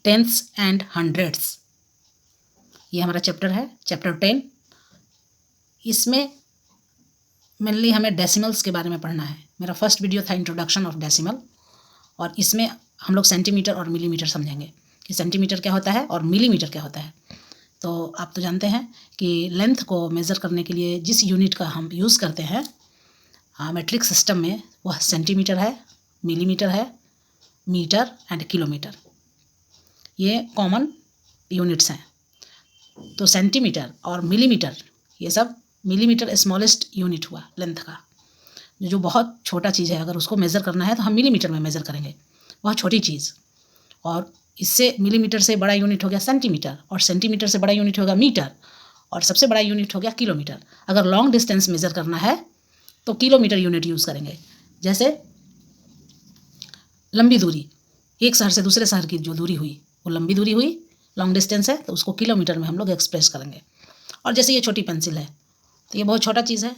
टेंथ्स and hundreds. ये हमारा chapter है, चैप्टर 10। इसमें मेनली हमें डेसिमल्स के बारे में पढ़ना है। मेरा फर्स्ट वीडियो था इंट्रोडक्शन ऑफ डेसिमल, और इसमें हम लोग सेंटीमीटर और मिलीमीटर समझेंगे कि सेंटीमीटर क्या होता है और मिलीमीटर क्या होता है। तो आप तो जानते हैं कि लेंथ को मेज़र करने के लिए जिस यूनिट का हम यूज़ करते हैं मेट्रिक सिस्टम में, वह सेंटीमीटर है, मिलीमीटर है, मीटर एंड किलोमीटर। ये कॉमन यूनिट्स हैं। तो सेंटीमीटर और मिलीमीटर, ये सब, मिलीमीटर स्मॉलेस्ट यूनिट हुआ लेंथ का, जो बहुत छोटा चीज़ है। अगर उसको मेज़र करना है तो हम मिलीमीटर में मेज़र करेंगे, बहुत छोटी चीज़। और इससे मिलीमीटर से बड़ा यूनिट हो गया सेंटीमीटर, और सेंटीमीटर से बड़ा यूनिट होगा मीटर, और सबसे बड़ा यूनिट हो गया किलोमीटर। अगर लॉन्ग डिस्टेंस मेज़र करना है तो किलोमीटर यूनिट यूज़ करेंगे। जैसे लंबी दूरी, एक शहर से दूसरे शहर की जो दूरी हुई वो लंबी दूरी हुई, लॉन्ग डिस्टेंस है, तो उसको किलोमीटर में हम लोग एक्सप्रेस करेंगे। और जैसे ये छोटी पेंसिल है तो ये बहुत छोटा चीज़ है।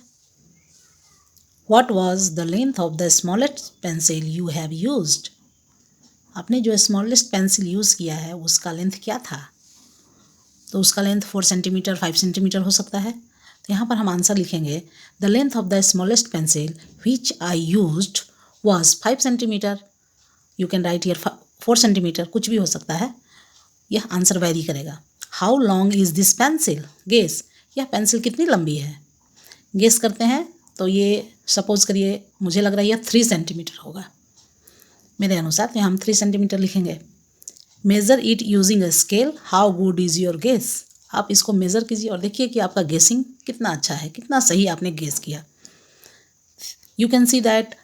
What was the length of the smallest pencil you have used? आपने जो स्मॉलेस्ट पेंसिल यूज़ किया है उसका लेंथ क्या था? तो उसका लेंथ 4 सेंटीमीटर 5 सेंटीमीटर हो सकता है। तो यहाँ पर हम आंसर लिखेंगे, the length of the smallest pencil which I used was 5 centimetre. You can write here 4 centimetre, कुछ भी हो सकता है, यह आंसर वेरी करेगा। How long is this pencil? Guess, यह पेंसिल कितनी लंबी है? गेस करते हैं तो ये सपोज करिए, मुझे लग रहा है यह 3 सेंटीमीटर होगा मेरे अनुसार, तो यहाँ हम 3 सेंटीमीटर लिखेंगे। Measure it using a scale, how good is your guess? आप इसको मेज़र कीजिए और देखिए कि आपका गेसिंग कितना अच्छा है, कितना सही आपने गेस किया। You can see that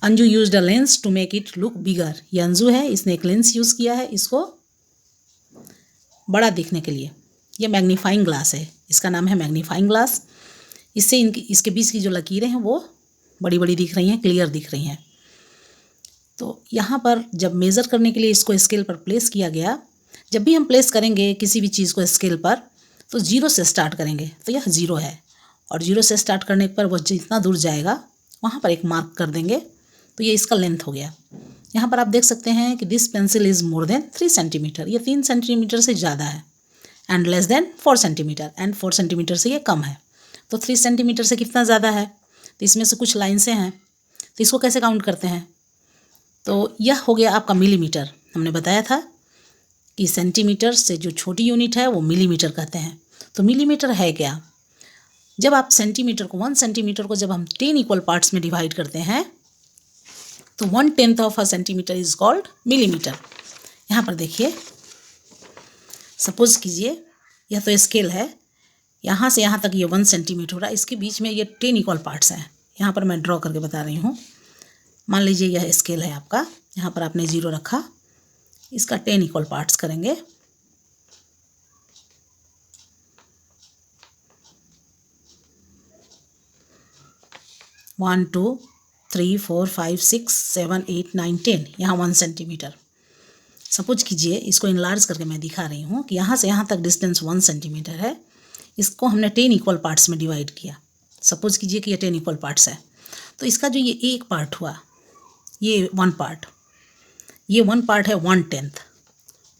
Anju used a lens to make it look bigger. ये अंजू है, इसने एक लेंस यूज़ किया है इसको बड़ा दिखने के लिए। ये मैग्नीफाइंग ग्लास है, इसका नाम है मैग्नीफाइंग ग्लास। इससे इसके बीच की जो लकीरें हैं वो बड़ी बड़ी दिख रही हैं, क्लियर दिख रही हैं। तो यहाँ पर जब मेज़र करने के लिए इसको स्केल पर प्लेस किया गया, जब भी हम प्लेस करेंगे किसी भी चीज़ को स्केल पर तो 0 से स्टार्ट करेंगे, तो यह 0 है, और 0 से स्टार्ट करने पर वो जितना दूर जाएगा वहाँ पर एक मार्क कर देंगे, तो ये इसका लेंथ हो गया। यहाँ पर आप देख सकते हैं कि this pencil is more than 3 centimetre, ये 3 सेंटीमीटर से ज़्यादा है, and less than 4 centimetre, and 4 centimetre से ये कम है। तो 3 सेंटीमीटर से कितना ज़्यादा है? तो इसमें से कुछ लाइन से हैं, तो इसको कैसे काउंट करते हैं? तो यह हो गया आपका मिलीमीटर। हमने बताया था कि सेंटीमीटर से जो छोटी यूनिट है वो मिलीमीटर कहते हैं। तो मिलीमीटर है क्या? जब आप सेंटीमीटर को 1 सेंटीमीटर को जब हम 10 इक्वल पार्ट्स में डिवाइड करते हैं तो 1/10 of a centimetre is called millimetre. यहाँ पर देखिए, सपोज कीजिए यह तो स्केल है, यहाँ से यहाँ तक ये 1 सेंटीमीटर हो रहा है, इसके बीच में ये 10 इक्वल पार्ट्स हैं। यहाँ पर मैं ड्रॉ करके बता रही हूँ। मान लीजिए यह स्केल है आपका, यहाँ पर आपने 0 रखा, इसका 10 इक्वल पार्ट्स करेंगे। वन 2 3 4 5 6 7 8 9 10, यहाँ 1 सेंटीमीटर। सपोज कीजिए, इसको इनलार्ज करके मैं दिखा रही हूँ कि यहाँ से यहाँ तक डिस्टेंस 1 सेंटीमीटर है, इसको हमने 10 इक्वल पार्ट्स में डिवाइड किया। सपोज कीजिए कि ये 10 इक्वल पार्ट्स है, तो इसका जो ये एक पार्ट हुआ, ये 1 पार्ट, ये 1 पार्ट है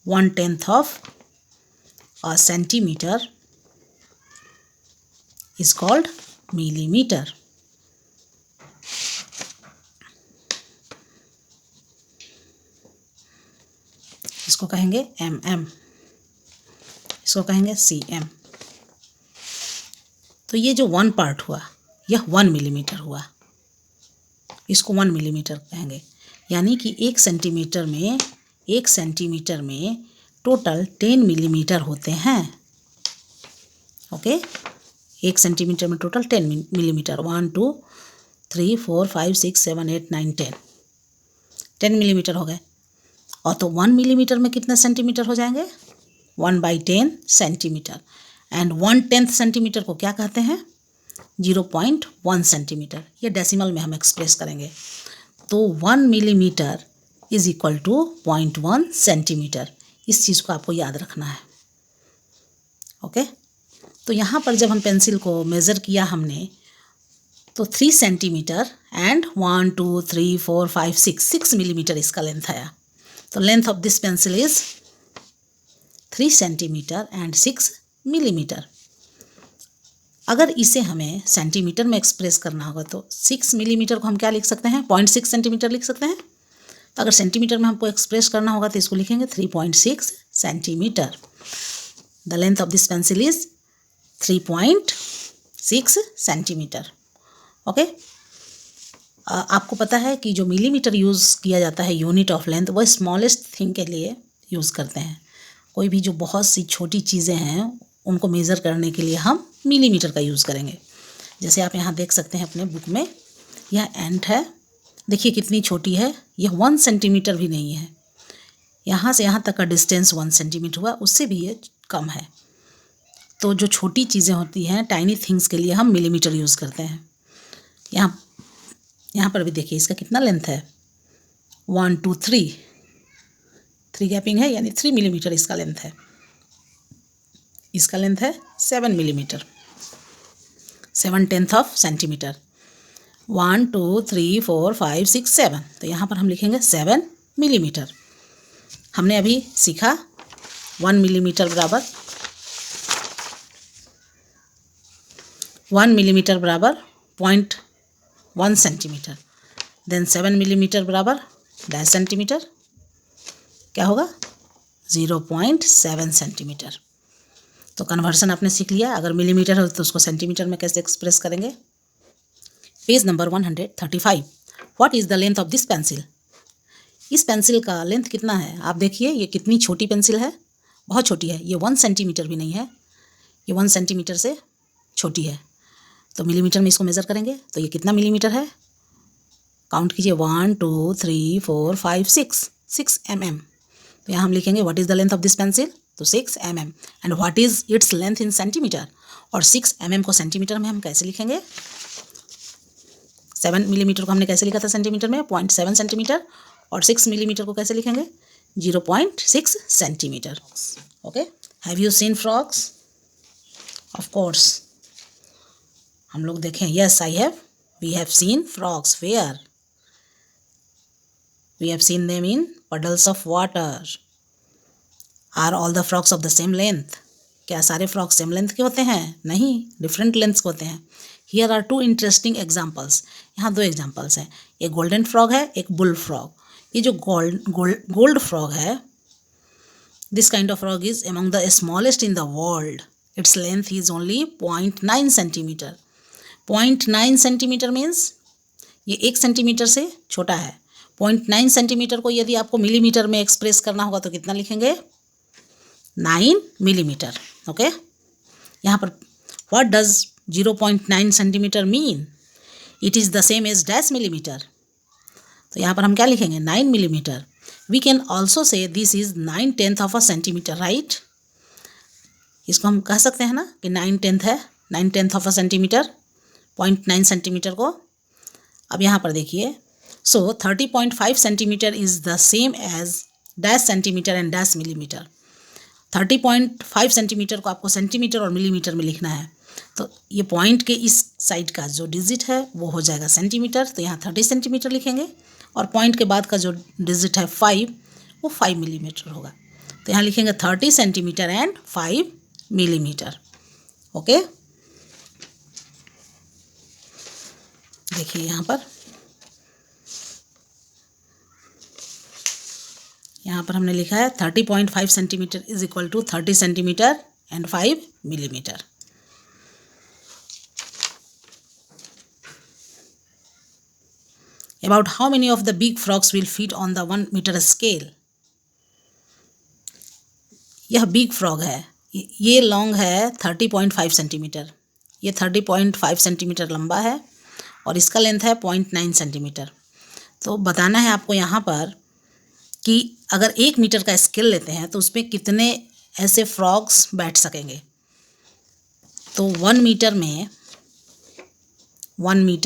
1/10 of a centimetre is called millimetre. इसको कहेंगे mm, इसको कहेंगे cm। तो ये जो 1 पार्ट हुआ यह 1 मिलीमीटर हुआ, इसको 1 मिलीमीटर कहेंगे। यानी कि 1 सेंटीमीटर में टोटल 10 मिलीमीटर होते हैं। ओके, 1 सेंटीमीटर में टोटल 10 मिलीमीटर, 1 2 3 4 5 6 7 8 9 10 मिलीमीटर हो गए। और तो 1 मिलीमीटर में कितने सेंटीमीटर हो जाएंगे? 1/10 सेंटीमीटर। एंड 1/10 सेंटीमीटर को क्या कहते हैं? 0.1 सेंटीमीटर। ये डेसिमल में हम एक्सप्रेस करेंगे। तो 1 millimetre is equal to 0.1 centimetre. इस चीज़ को आपको याद रखना है। ओके, तो यहाँ पर जब हम पेंसिल को मेज़र किया हमने, तो 3 सेंटीमीटर एंड 1 2 3 4 5 6 मिलीमीटर इसका लेंथ आया। तो length of this pencil is 3 centimetre and 6 millimetre. अगर इसे हमें सेंटीमीटर में एक्सप्रेस करना होगा तो 6 मिलीमीटर को हम क्या लिख सकते हैं, 0.6 सेंटीमीटर लिख सकते हैं। तो अगर सेंटीमीटर में हमको एक्सप्रेस करना होगा तो इसको लिखेंगे 3.6 centimetre. The length of this pencil is 3.6 centimetre. Okay, आपको पता है कि जो मिलीमीटर यूज़ किया जाता है यूनिट ऑफ लेंथ, वो स्मॉलेस्ट थिंग के लिए यूज़ करते हैं। कोई भी जो बहुत सी छोटी चीज़ें हैं उनको मेज़र करने के लिए हम मिलीमीटर का यूज़ करेंगे। जैसे आप यहाँ देख सकते हैं अपने बुक में, यह एंट है, देखिए कितनी छोटी है, यह 1 सेंटीमीटर भी नहीं है। यहाँ से यहाँ तक का डिस्टेंस 1 सेंटीमीटर हुआ, उससे भी ये कम है। तो जो छोटी चीज़ें होती हैं, टाइनी थिंग्स के लिए हम मिलीमीटर यूज़ करते हैं। यहाँ पर भी देखिए इसका कितना लेंथ है, 1 2 3 गैपिंग है, यानी 3 मिलीमीटर इसका लेंथ है। इसका लेंथ है 7 मिलीमीटर, 7/10 ऑफ सेंटीमीटर। 1 2 3 4 5 6 7, तो यहाँ पर हम लिखेंगे 7 मिलीमीटर। हमने अभी सीखा 1 मिलीमीटर बराबर 0.1 सेंटीमीटर, देन 7 मिलीमीटर बराबर डैश सेंटीमीटर, क्या होगा 0.7 सेंटीमीटर। तो कन्वर्सन आपने सीख लिया। अगर मिलीमीटर हो तो उसको सेंटीमीटर में कैसे एक्सप्रेस करेंगे। Page number 135, what is the length of this pencil. इस पेंसिल का लेंथ कितना है, आप देखिए ये कितनी छोटी पेंसिल है, बहुत छोटी है, ये 1 सेंटीमीटर भी नहीं है, ये 1 सेंटीमीटर से छोटी है। तो मिलीमीटर में इसको मेज़र करेंगे तो ये कितना मिलीमीटर है, काउंट कीजिए 1 2 3 4 5 6 mm। तो यहाँ हम लिखेंगे what is the length of this pencil, तो 6 mm, and what is its length in centimetre. और 6 mm को सेंटीमीटर में हम कैसे लिखेंगे, 7 मिलीमीटर को हमने कैसे लिखा था सेंटीमीटर में, 0.7 सेंटीमीटर, और 6 मिलीमीटर को कैसे लिखेंगे, 0.6 centimetre. Okay, have you seen frogs, of course हम लोग देखें, yes I have, we have seen frogs, where, we have seen them in puddles of water. Are all the frogs of the same length? क्या सारे frog same length के होते हैं, नहीं, different lengths के होते हैं। हियर आर 2 इंटरेस्टिंग एग्जाम्पल्स, यहाँ 2 एग्जाम्पल्स हैं, एक गोल्डन फ्रॉग है, एक बुल फ्रॉग। ये जो गोल्ड फ्रॉग है, this kind of frog is among the smallest in the world, its length is only 0.9 centimetre. 0.9 centimetre means ये 1 सेंटीमीटर से छोटा है। 0.9 सेंटीमीटर को यदि आपको मिलीमीटर में एक्सप्रेस करना होगा तो कितना लिखेंगे, 9 मिलीमीटर। ओके, यहाँ पर what does 0.9 centimetre mean, it is the same as dash millimetre. तो यहाँ पर हम क्या लिखेंगे, 9 millimetre. We can also say this is 9/10 of a centimetre, right. इसको हम कह सकते हैं ना कि 9/10 है, 9/10 ऑफ अ सेंटीमीटर, 0.9 सेंटीमीटर को। अब यहाँ पर देखिए, so 30.5 centimetre is the same as dash centimetre and dash millimetre. 30.5 centimetre को आपको सेंटीमीटर और मिलीमीटर में लिखना है। तो ये पॉइंट के इस साइड का जो डिजिट है वो हो जाएगा सेंटीमीटर, तो यहाँ 30 सेंटीमीटर लिखेंगे, और पॉइंट के बाद का जो डिजिट है 5, वो 5 मिलीमीटर होगा। तो यहाँ लिखेंगे 30 सेंटीमीटर एंड 5 मिलीमीटर। ओके, देखिए यहाँ पर हमने लिखा है 30.5 centimetre is equal to 30 centimetre and 5 millimetre. About how many of the big frogs will fit on the 1 meter scale? यह बिग फ्रॉग है, ये लॉन्ग है 30.5 सेंटीमीटर, ये 30.5 सेंटीमीटर लंबा है, और इसका लेंथ है 0.9 सेंटीमीटर। तो बताना है आपको यहाँ पर कि अगर 1 मीटर का स्केल लेते हैं तो उसमें कितने ऐसे फ्रॉग्स बैठ सकेंगे। तो 1 मीटर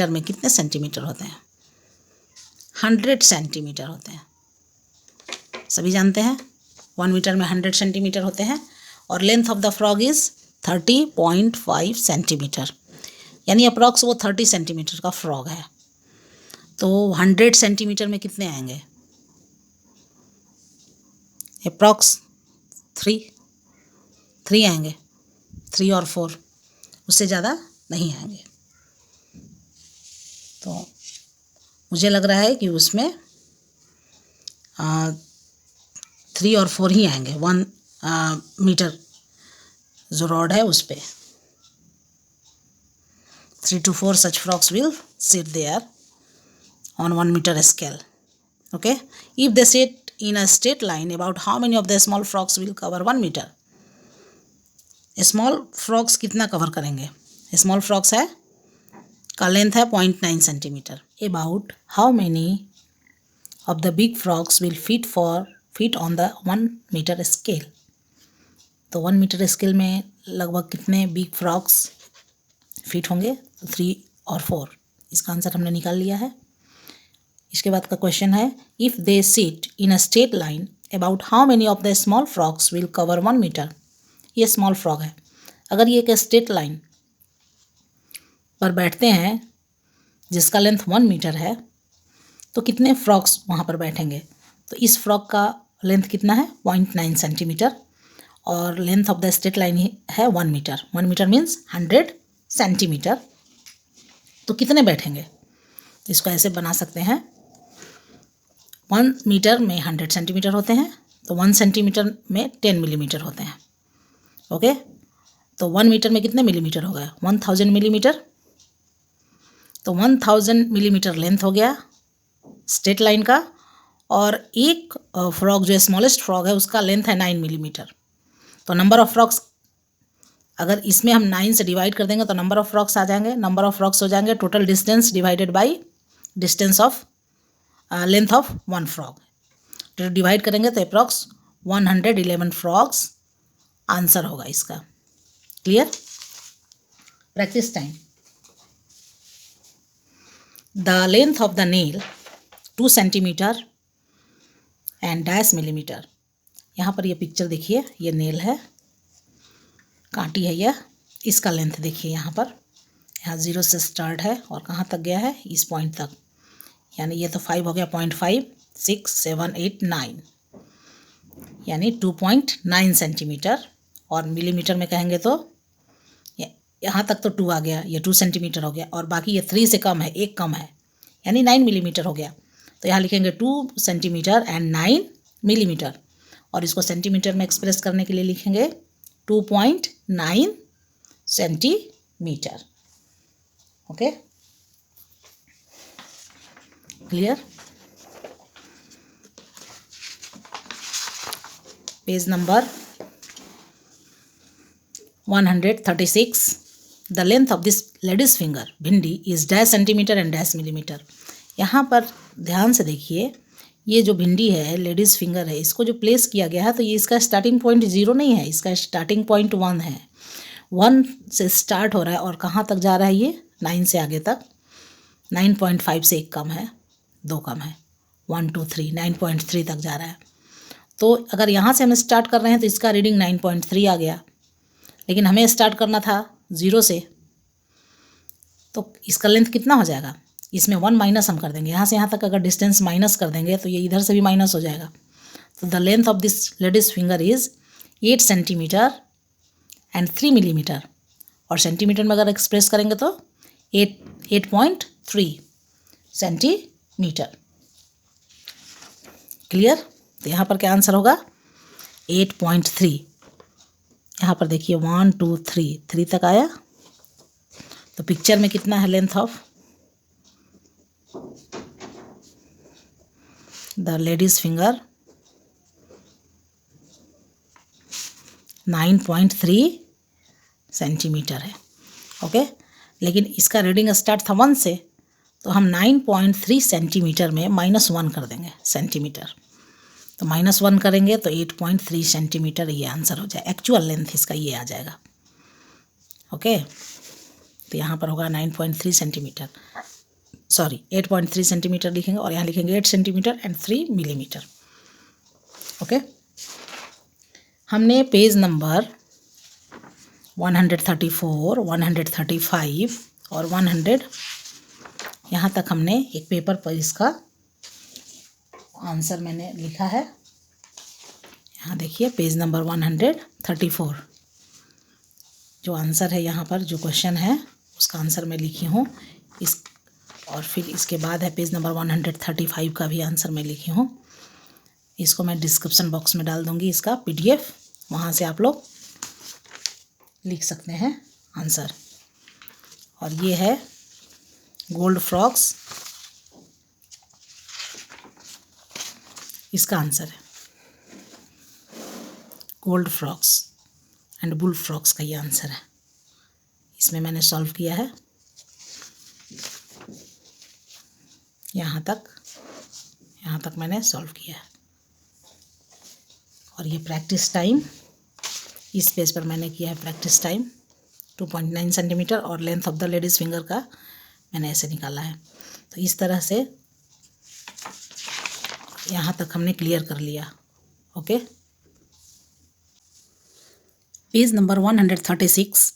में कितने सेंटीमीटर होते हैं, 100 सेंटीमीटर होते हैं। सभी जानते हैं 1 मीटर में 100 सेंटीमीटर होते हैं, और length of the frog is 30.5 centimetre, यानी अप्रॉक्स वो 30 सेंटीमीटर का फ्रॉग है। तो 100 सेंटीमीटर में कितने आएंगे, अप्रॉक्स 3, 3 आएंगे, 3 और 4, उससे ज़्यादा नहीं आएंगे। तो मुझे लग रहा है कि उसमें 3 और 4 ही आएंगे 1 मीटर जो रॉड है उस पर। 3 to 4 such frogs will sit there on 1 meter scale. Okay, if they sit in a straight line, about how many of the small frogs will cover 1 meter? Small frogs कितना cover करेंगे? Small frogs है का length है 0.9 centimetre. About how many of the big frogs will fit on the 1 metre scale? तो 1 metre scale में लगभग कितने big frogs fit होंगे? 3 और 4। इसका आंसर हमने निकाल लिया है। इसके बाद का क्वेश्चन है, if they sit in a straight line, about how many of the small frogs will cover 1 metre? ये स्मॉल फ्रॉग है। अगर ये एक स्ट्रेट लाइन पर बैठते हैं जिसका लेंथ 1 मीटर है, तो कितने फ्रॉग्स वहाँ पर बैठेंगे? तो इस फ्रॉग का लेंथ कितना है? 0.9 सेंटीमीटर, और length of the straight line है 1 मीटर। 1 metre means 100 centimetre. तो कितने बैठेंगे? इसको ऐसे बना सकते हैं, 1 मीटर में 100 सेंटीमीटर होते हैं, तो 1 सेंटीमीटर में 10 मिलीमीटर होते हैं। ओके, तो 1 मीटर में कितने मिलीमीटर हो गए? 1000 मिलीमीटर। तो 1000 मिलीमीटर लेंथ हो गया स्ट्रेट लाइन का, और एक फ्रॉग जो स्मॉलेस्ट फ्रॉग है उसका लेंथ है 9 मिलीमीटर। तो नंबर ऑफ फ्रॉग्स, अगर इसमें हम 9 से डिवाइड कर देंगे तो नंबर ऑफ फ्रॉग्स आ जाएंगे। नंबर ऑफ फ्रॉग्स हो जाएंगे total distance divided by distance of length of 1 frog. तो डिवाइड करेंगे तो अप्रॉक्स 111 फ्रॉग्स आंसर होगा इसका। Clear? Practice time. The length of the nail 2 centimetre and dash millimetre. यहाँ पर ये पिक्चर देखिए, ये नेल है, कांटी है यह, इसका लेंथ देखिए यहाँ पर, यहाँ 0 से स्टार्ट है और कहाँ तक गया है? इस पॉइंट तक, यानी ये तो 5 हो गया, 0.5, 6, 7, 8, 9, यानी 2.9 सेंटीमीटर। और मिलीमीटर में कहेंगे तो यहाँ तक तो 2 आ गया, ये 2 सेंटीमीटर हो गया, और बाकी ये 3 से कम है, 1 कम है, यानी 9 मिलीमीटर हो गया। तो यहाँ लिखेंगे 2 सेंटीमीटर एंड 9 मिलीमीटर, और इसको सेंटीमीटर में एक्सप्रेस करने के लिए लिखेंगे 2.9 centimetre. Okay, clear? Page number 136। The length of this ladies finger bhindi is dash centimetre and dash millimetre. यहाँ पर ध्यान से देखिए, ये जो भिंडी है, लेडीज़ फिंगर है, इसको जो प्लेस किया गया है, तो ये इसका स्टार्टिंग पॉइंट 0 नहीं है, इसका स्टार्टिंग पॉइंट 1 है। 1 से स्टार्ट हो रहा है और कहाँ तक जा रहा है? ये 9 से आगे तक। 9.5 से 1 कम है, 2 कम है, 1, 2, 3, 9.3 तक जा रहा है। तो अगर यहाँ से हम स्टार्ट कर रहे हैं तो इसका रीडिंग 9.3 आ गया, लेकिन हमें स्टार्ट करना था 0 से, तो इसका लेंथ कितना हो जाएगा? इसमें 1 माइनस हम कर देंगे, यहाँ से यहाँ तक अगर डिस्टेंस माइनस कर देंगे तो ये इधर से भी माइनस हो जाएगा। तो the length of this ladies finger is 8 centimetre and 3 millimetre, और सेंटीमीटर में अगर एक्सप्रेस करेंगे तो 8.3 सेंटीमीटर। क्लियर? तो यहाँ पर क्या आंसर होगा? 8.3। यहाँ पर देखिए 1, 2, 3 तक आया। तो पिक्चर में कितना है length of the ladies finger? 9.3 centimetre है। ओके, लेकिन इसका रीडिंग स्टार्ट था 1 से, तो हम 9.3 सेंटीमीटर में -1 कर देंगे सेंटीमीटर, तो -1 करेंगे तो 8.3 सेंटीमीटर ये आंसर हो जाए। एक्चुअल लेंथ इसका ये आ जाएगा। ओके, तो यहाँ पर होगा 9.3 सेंटीमीटर, सॉरी 8.3 सेंटीमीटर लिखेंगे, और यहाँ लिखेंगे 8 सेंटीमीटर एंड 3 मिलीमीटर। ओके, हमने पेज नंबर 134, 135 और 100 यहाँ तक हमने एक पेपर पर इसका आंसर मैंने लिखा है। यहाँ देखिए पेज नंबर 134। जो आंसर है यहाँ पर जो क्वेश्चन है उसका आंसर मैं लिखी हूँ इस, और फिर इसके बाद है पेज नंबर 135 का भी आंसर मैं लिखी हूँ। इसको मैं डिस्क्रिप्शन बॉक्स में डाल दूँगी इसका PDF, वहाँ से आप लोग लिख सकते हैं आंसर। और ये है गोल्ड फ्रॉक्स, इसका आंसर है gold frogs and bull frogs का ये आंसर है। इसमें मैंने सॉल्व किया है यहाँ तक मैंने सॉल्व किया है। और ये प्रैक्टिस टाइम, इस पेज पर मैंने किया है प्रैक्टिस टाइम 2.9 सेंटीमीटर, और length of the ladies finger का मैंने ऐसे निकाला है। तो इस तरह से यहाँ तक हमने क्लियर कर लिया। ओके, पेज नंबर 136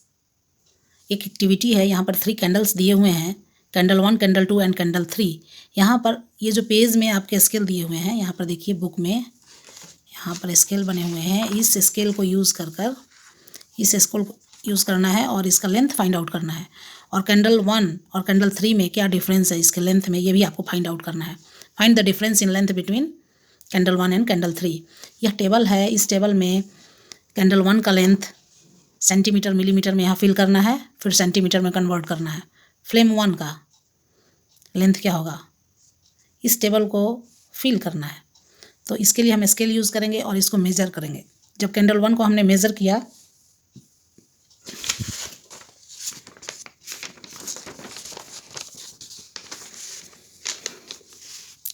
एक एक्टिविटी है। यहाँ पर 3 कैंडल्स दिए हुए हैं, कैंडल 1, कैंडल 2 एंड कैंडल 3। यहाँ पर ये जो पेज में आपके स्केल दिए हुए हैं, यहाँ पर देखिए बुक में यहाँ पर स्केल बने हुए हैं। इस स्केल को यूज़ कर इस स्केल को यूज़ करना है और इसका लेंथ फाइंड आउट करना है। और कैंडल 1 और कैंडल 3 में क्या डिफरेंस है इसके लेंथ में, ये भी आपको फाइंड आउट करना है। Find the difference in length between candle 1 and candle 3। यह टेबल है, इस टेबल में कैंडल 1 का लेंथ सेंटीमीटर मिलीमीटर में यहाँ फिल करना है, फिर सेंटीमीटर में कन्वर्ट करना है। फ्लेम 1 का लेंथ क्या होगा, इस टेबल को फिल करना है। तो इसके लिए हम स्केल यूज़ करेंगे और इसको मेज़र करेंगे। जब कैंडल 1 को हमने मेज़र किया,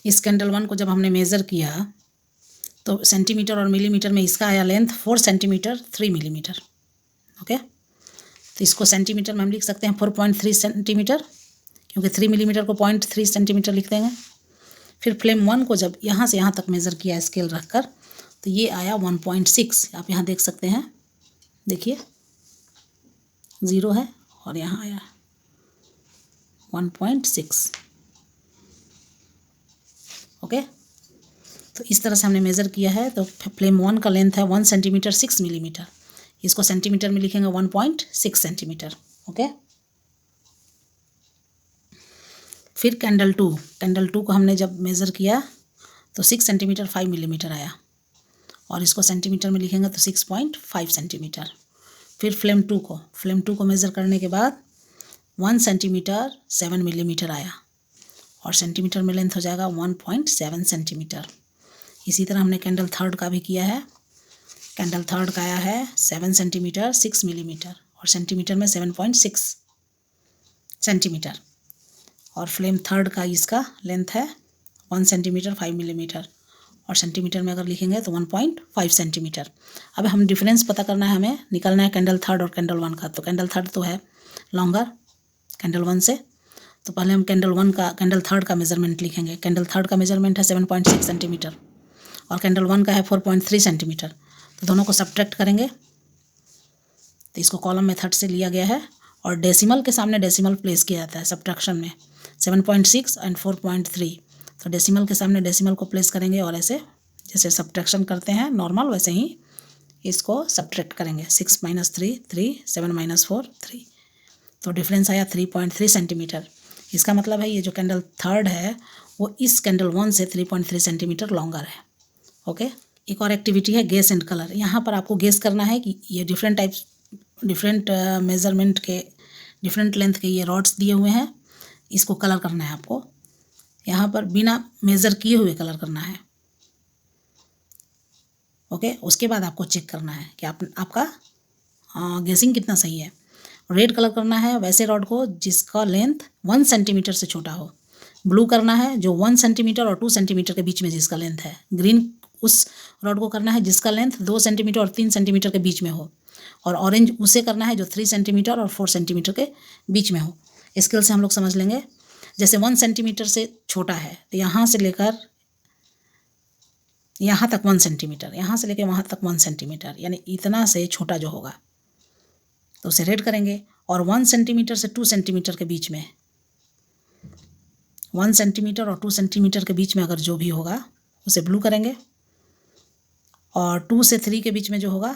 इस कैंडल 1 को जब हमने मेज़र किया तो सेंटीमीटर और मिलीमीटर में इसका आया लेंथ 4 सेंटीमीटर 3 मिलीमीटर। ओके, तो इसको सेंटीमीटर में हम लिख सकते हैं 4.3 सेंटीमीटर, क्योंकि 3 मिलीमीटर को 0.3 सेंटीमीटर लिख देंगे। फिर फ्लेम 1 को जब यहाँ से यहाँ तक मेज़र किया स्केल रखकर, तो ये आया 1.6। आप यहाँ देख सकते हैं, देखिए 0 है और यहाँ आया 1.6। ओके, तो इस तरह से हमने मेज़र किया है। तो फ्लेम 1 का लेंथ है 1 सेंटीमीटर 6 मिलीमीटर, इसको सेंटीमीटर में लिखेंगे 1.6 सेंटीमीटर। ओके, फिर कैंडल 2 को हमने जब मेज़र किया तो 6 सेंटीमीटर 5 मिलीमीटर आया, और इसको सेंटीमीटर में लिखेंगे तो 6.5 सेंटीमीटर। फिर फ्लेम 2 को मेज़र करने के बाद 1 सेंटीमीटर 7 मिलीमीटर आया, और सेंटीमीटर में लेंथ हो जाएगा 1.7 सेंटीमीटर। इसी तरह हमने कैंडल 3 का भी किया है। कैंडल 3 का आया है 7 सेंटीमीटर 6 मिलीमीटर, और सेंटीमीटर में 7.6 सेंटीमीटर। और फ्लेम 3 का इसका लेंथ है 1 सेंटीमीटर 5 मिलीमीटर, और सेंटीमीटर में अगर लिखेंगे तो 1.5 सेंटीमीटर। अब हम डिफरेंस पता करना है, हमें निकालना है कैंडल 3 और कैंडल 1 का। तो कैंडल 3 तो है लॉन्गर कैंडल 1 से, तो पहले हम कैंडल 3 का मेजरमेंट लिखेंगे। कैंडल 3 का मेजरमेंट है 7.6 सेंटीमीटर और कैंडल 1 का है 4.3 सेंटीमीटर। तो दोनों को सब्ट्रैक्ट करेंगे, तो इसको कॉलम मेथड से लिया गया है, और डेसिमल के सामने डेसिमल प्लेस किया जाता है सब्ट्रैक्शन में। 7.6 एंड 4.3, तो डेसिमल के सामने डेसिमल को प्लेस करेंगे, और ऐसे जैसे सब्ट्रैक्शन करते हैं नॉर्मल, वैसे ही इसको सब्ट्रैक्ट करेंगे। 6 - 3 3, 7 - 4 3, तो डिफरेंस आया 3.3 सेंटीमीटर। इसका मतलब है ये जो कैंडल 3 है वो इस कैंडल 1 से 3.3 सेंटीमीटर लॉन्गर है। ओके, एक और एक्टिविटी है गेस एंड कलर। यहाँ पर आपको गेस करना है कि ये डिफरेंट मेज़रमेंट के डिफरेंट लेंथ के ये रॉड्स दिए हुए हैं, इसको कलर करना है आपको। यहाँ पर बिना मेज़र किए हुए कलर करना है। ओके, उसके बाद आपको चेक करना है कि आपका गेसिंग कितना सही है। रेड कलर करना है वैसे रॉड को जिसका लेंथ 1 सेंटीमीटर से छोटा हो। ब्लू करना है जो 1 सेंटीमीटर और 2 सेंटीमीटर के बीच में जिसका लेंथ है। ग्रीन उस रॉड को करना है जिसका लेंथ 2 सेंटीमीटर और 3 सेंटीमीटर के बीच में हो। और ऑरेंज उसे करना है जो 3 सेंटीमीटर और 4 सेंटीमीटर के बीच में हो। स्केल से हम लोग समझ लेंगे, जैसे 1 सेंटीमीटर से छोटा है तो यहाँ से लेकर यहाँ तक 1 सेंटीमीटर, यहाँ से लेकर वहाँ तक 1 सेंटीमीटर, यानी इतना से छोटा जो होगा तो उसे रेड करेंगे। और 1 सेंटीमीटर से 2 सेंटीमीटर के बीच में, 1 सेंटीमीटर और 2 सेंटीमीटर के बीच में अगर जो भी होगा उसे ब्लू करेंगे। और 2 से 3 के बीच में जो होगा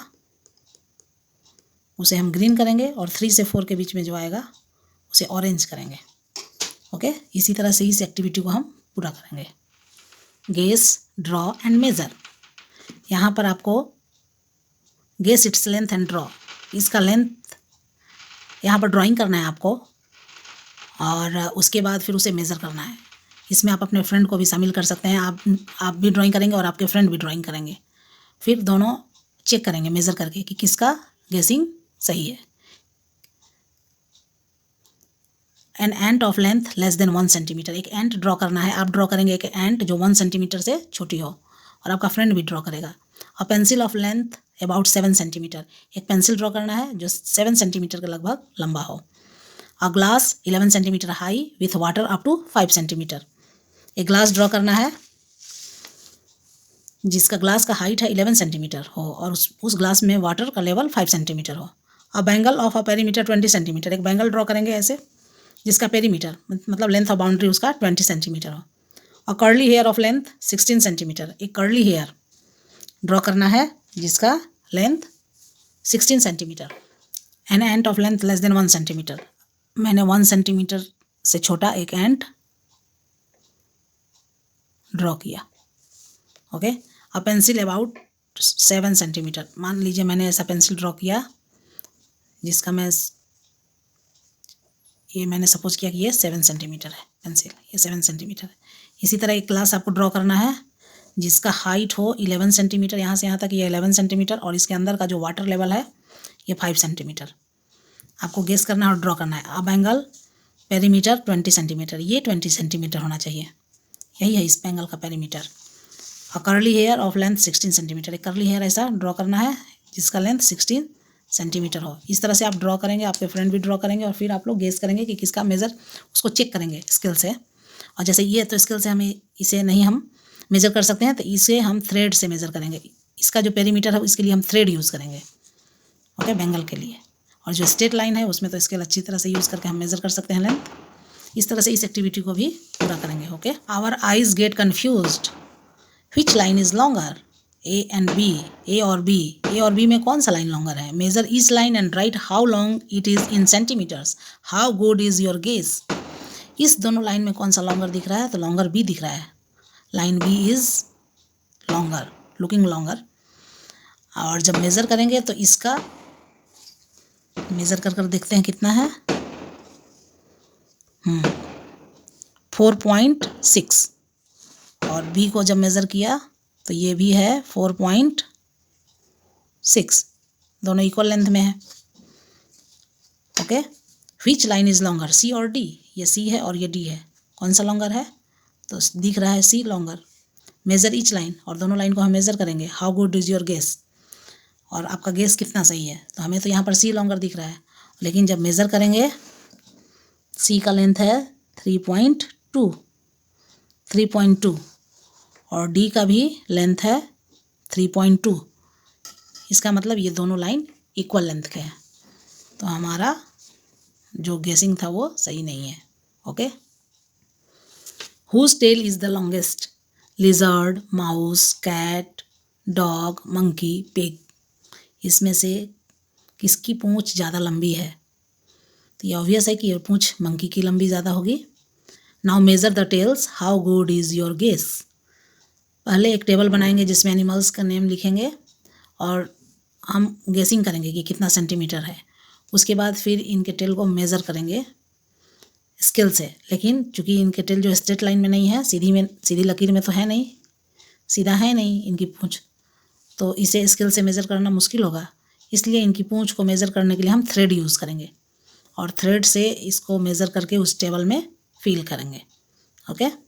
उसे हम ग्रीन करेंगे और 3 से 4 के बीच में जो आएगा उसे ऑरेंज करेंगे। ओके, इसी तरह से इस एक्टिविटी को हम पूरा करेंगे। Guess, draw and measure. यहाँ पर आपको guess its length and draw, इसका लेंथ यहाँ पर ड्राइंग करना है आपको और उसके बाद फिर उसे मेज़र करना है। इसमें आप अपने फ्रेंड को भी शामिल कर सकते हैं। आप भी ड्राइंग करेंगे और आपके फ्रेंड भी ड्राइंग करेंगे, फिर दोनों चेक करेंगे मेज़र करके कि किसका गेसिंग सही है। N ant of length less than 1 centimetre, एक एंट ड्रॉ करना है। आप ड्रॉ करेंगे एक एंट जो 1 सेंटीमीटर से छोटी हो और आपका फ्रेंड भी ड्रॉ करेगा। A pencil of length about 7 centimetre, एक पेंसिल ड्रॉ करना है जो 7 सेंटीमीटर के लगभग लंबा हो। A glass 11 centimetre high with water up to 5 centimetre, एक ग्लास ड्रॉ करना है जिसका ग्लास का हाइट है 11 सेंटीमीटर हो और उस ग्लास में वाटर का लेवल 5 सेंटीमीटर हो। A bangle of a perimeter 20 centimetre, एक बैंगल ड्रॉ करेंगे ऐसे जिसका पेरीमीटर मतलब लेंथ ऑफ बाउंड्री उसका 20 सेंटीमीटर हो। और curly hair of length 16 centimetre, एक कर्ली हेयर ड्रॉ करना है जिसका length 16 centimetre. An ant of length less than 1 centimetre, मैंने 1 सेंटीमीटर से छोटा एक एंट ड्रॉ किया। Okay, a pencil about 7 centimetre, मान लीजिए मैंने ऐसा पेंसिल ड्रॉ किया जिसका मैंने सपोज किया कि ये 7 सेंटीमीटर है पेंसिल, ये 7 सेंटीमीटर है। इसी तरह एक ग्लास आपको ड्रॉ करना है जिसका हाइट हो 11 सेंटीमीटर, यहाँ से यहाँ तक ये 11 सेंटीमीटर और इसके अंदर का जो वाटर लेवल है ये 5 सेंटीमीटर। आपको गेस करना है और ड्रॉ करना है। अ बैंगल पेरीमीटर 20 सेंटीमीटर, ये 20 सेंटीमीटर होना चाहिए, यही है इस बैंगल का perimeter. A curly hair of length 16 centimetre, एक कर्ली हेयर ऐसा ड्रॉ करना है जिसका लेंथ 16 सेंटीमीटर हो। इस तरह से आप ड्रॉ करेंगे, आपके फ्रेंड भी ड्रॉ करेंगे और फिर आप लोग गेस करेंगे कि किसका मेज़र, उसको चेक करेंगे स्केल से। और जैसे ये तो स्केल से हमें इसे नहीं हम मेज़र कर सकते हैं तो इसे हम थ्रेड से मेज़र करेंगे। इसका जो पेरीमीटर है इसके लिए हम थ्रेड यूज़ करेंगे, ओके, बैंगल के लिए। और जो स्ट्रेट लाइन है उसमें तो स्केल अच्छी तरह से यूज़ करके हम मेज़र कर सकते हैं लेंथ। इस तरह से इस एक्टिविटी को भी पूरा करेंगे। Okay, our eyes get confused, which line is longer, A and B, A और बी में कौन सा लाइन लॉन्गर है। Measure each line and write how long it is in centimetres, how good is your guess. इस दोनों line में कौन सा लॉन्गर दिख रहा है, तो लॉन्गर बी दिख रहा है, line B is longer, looking longer. और जब मेज़र करेंगे तो इसका मेज़र कर कर देखते हैं कितना है, 4.6। और बी को जब मेज़र किया तो ये भी है 4.6, दोनों इक्वल लेंथ में है। Okay, which line is longer, C और डी, ये सी है और ये डी है, कौन सा लॉन्गर है, तो दिख रहा है C longer. Measure each line, और दोनों लाइन को हम मेज़र करेंगे। How good is your guess, और आपका गेस कितना सही है, तो हमें तो यहाँ पर सी लॉन्गर दिख रहा है, लेकिन जब मेज़र करेंगे सी का लेंथ है 3.2 और डी का भी लेंथ है 3.2। इसका मतलब ये दोनों लाइन इक्वल लेंथ के हैं, तो हमारा जो गेसिंग था वो सही नहीं है। Okay, whose tail is the longest, lizard, mouse, cat, dog, monkey, pig, इसमें से किसकी पूँछ ज़्यादा लंबी है, तो ये ऑब्वियस है कि ये पूँछ मंकी की लंबी ज़्यादा होगी। Now measure the tails, how good is your guess. पहले एक टेबल बनाएंगे जिसमें एनिमल्स का नेम लिखेंगे और हम गेसिंग करेंगे कि कितना सेंटीमीटर है। उसके बाद फिर इनके टेल को मेज़र करेंगे स्केल से, लेकिन चूँकि इनके टेल जो स्ट्रेट लाइन में नहीं है, सीधी लकीर में तो है नहीं, सीधा है नहीं इनकी पूँछ, तो इसे स्केल से मेज़र करना मुश्किल होगा। इसलिए इनकी पूँछ को मेज़र करने के लिए हम थ्रेड यूज़ करेंगे और थ्रेड से इसको मेज़र करके उस टेबल में फिल करेंगे। ओके।